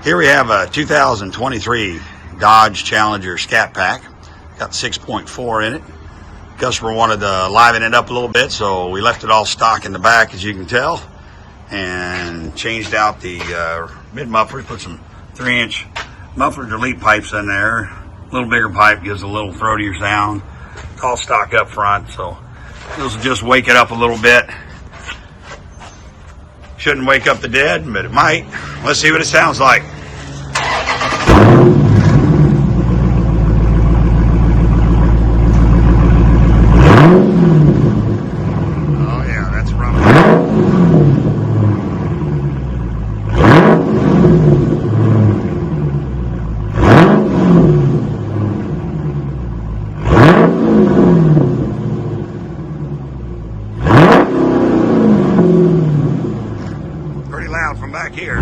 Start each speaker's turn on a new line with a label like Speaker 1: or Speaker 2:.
Speaker 1: Here we have a 2023 Dodge Challenger Scat Pack. Got 6.4 in it. Customer wanted to liven it up a little bit, so we left it all stock in the back, as you can tell, and changed out the mid mufflers. Put some 3-inch muffler delete pipes in there. A little bigger pipe gives a little throatier sound. It's all stock up front, so this will just wake it up a little bit. Shouldn't wake up the dead, but it might. Let's see what it sounds like. Oh yeah, that's rumbling. Pretty loud from back here.